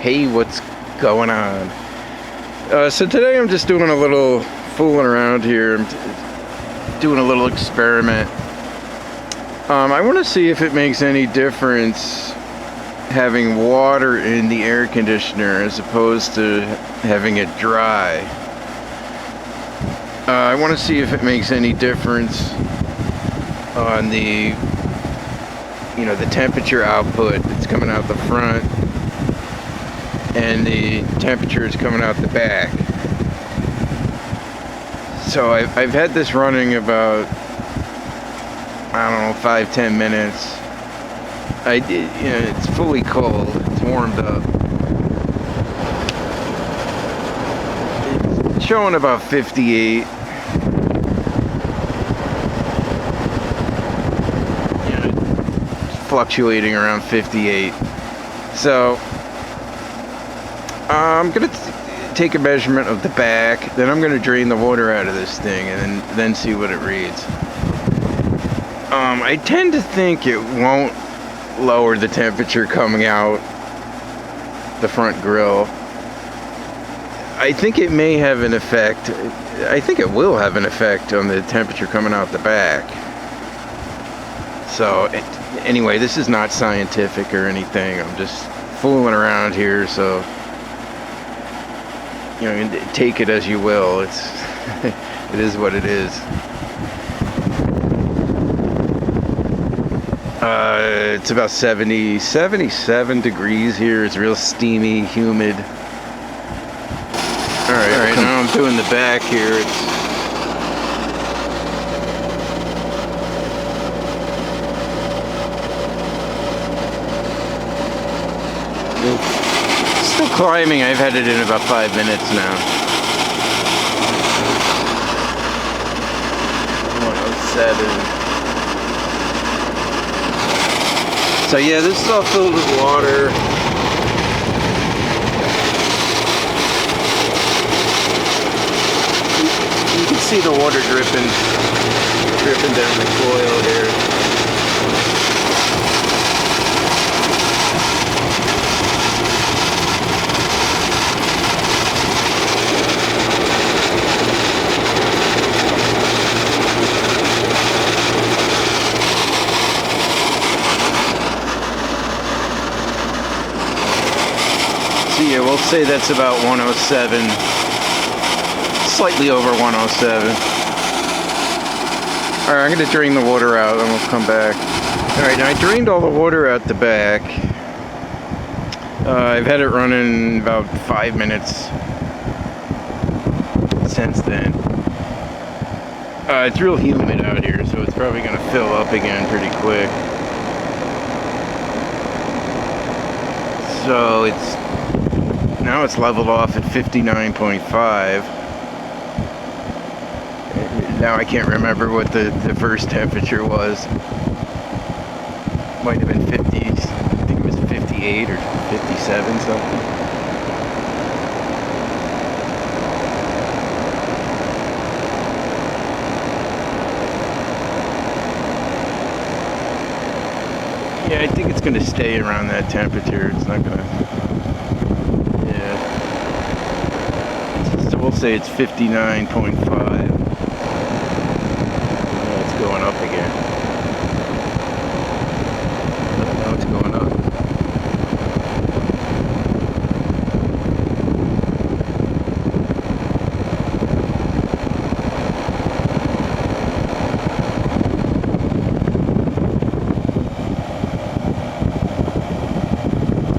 Hey, what's going on? So today I'm just doing a little fooling around here. I'm doing a little experiment. I want to see if it makes any difference having water in the air conditioner as opposed to having it dry. I want to see if it makes any difference on the temperature output that's coming out the front and the temperature is coming out the back. So I've had this running about, I don't know, 5-10 minutes. It's fully cold, it's warmed up. It's showing about 58. Fluctuating around 58. So I'm gonna take a measurement of the back, then I'm gonna drain the water out of this thing and then see what it reads. I tend to think it won't lower the temperature coming out the front grill. I think it may have an effect. I think it will have an effect on the temperature coming out the back. So anyway, this is not scientific or anything. I'm just fooling around here, so take it as you will. It is what it is. It's about 77 degrees here. It's real steamy, humid. All right. Now I'm doing the back here. It's still climbing. I've had it in about 5 minutes now. 107. So yeah, this is all filled with water. You can see the water dripping down the coil here. Yeah, we'll say that's about 107, slightly over 107. All right, I'm going to drain the water out and we'll come back. All right, now I drained all the water out the back. I've had it running about 5 minutes since then. It's real humid out here, so it's probably going to fill up again pretty quick. So now it's leveled off at 59.5. Now I can't remember what the first temperature was. Might have been 50, I think it was 58 or 57 something. Yeah, I think it's going to stay around that temperature. It's not going to... So we'll say it's 59.5. It's going up again. Now it's going up.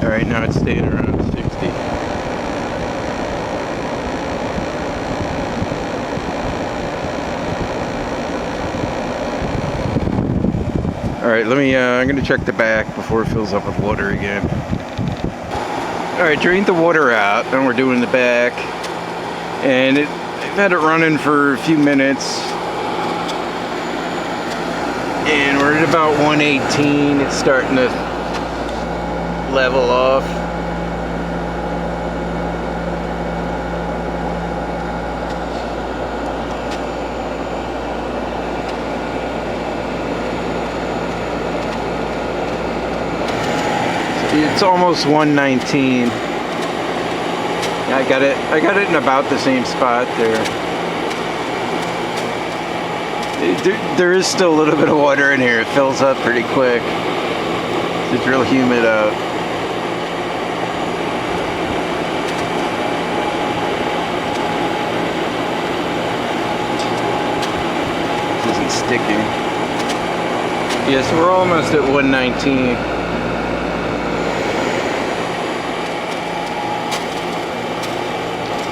All right, now it's staying around 60. All right, I'm gonna check the back before it fills up with water again. All right, drained the water out, then we're doing the back. And I've had it running for a few minutes. And we're at about 118, it's starting to level off. It's almost 119. Yeah, I got it in about the same spot there. There is still a little bit of water in here. It fills up pretty quick. It's real humid out. This isn't sticking. Yeah, so we're almost at 119.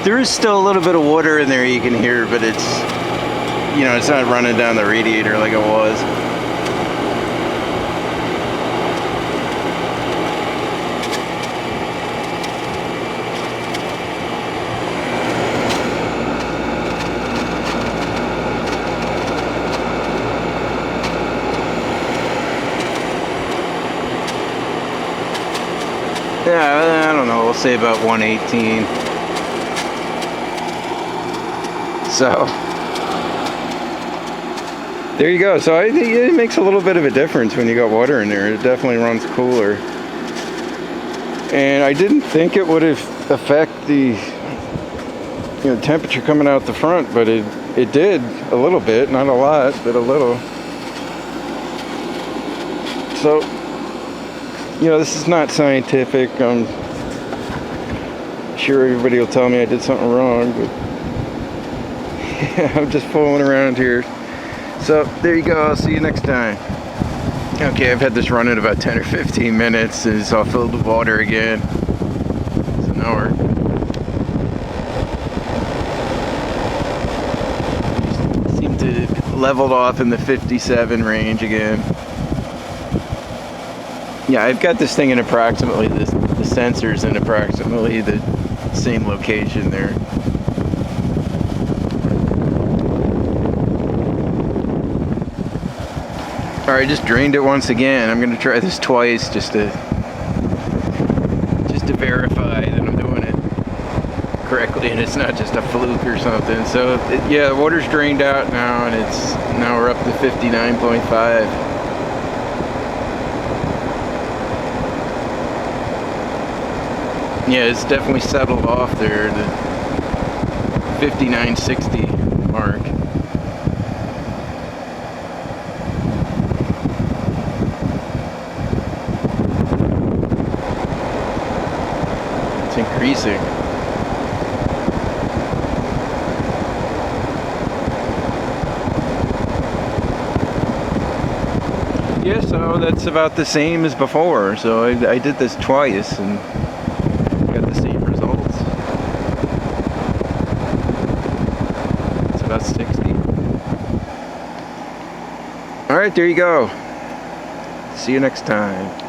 There is still a little bit of water in there you can hear, but it's, you know, it's not running down the radiator like it was. Yeah, I don't know, we'll say about 118. So there you go. So I think it makes a little bit of a difference when you got water in there. It definitely runs cooler. And I didn't think it would affect the, you know, temperature coming out the front, but it did a little bit, not a lot, but a little. So, you know, this is not scientific. I'm sure everybody will tell me I did something wrong, but I'm just fooling around here. So there you go. I'll see you next time. Okay, I've had this running about 10 or 15 minutes and it's all filled with water again. So now we're seem to leveled off in the 57 range again. Yeah, I've got this thing in approximately the sensors in approximately the same location there. Alright, just drained it once again. I'm gonna try this twice just to verify that I'm doing it correctly and it's not just a fluke or something. So yeah, the water's drained out now and now we're up to 59.5. Yeah, it's definitely settled off there, the 59.60 mark. It's increasing. Yeah, so that's about the same as before. So I did this twice and got the same results. It's about 60. All right, there you go. See you next time.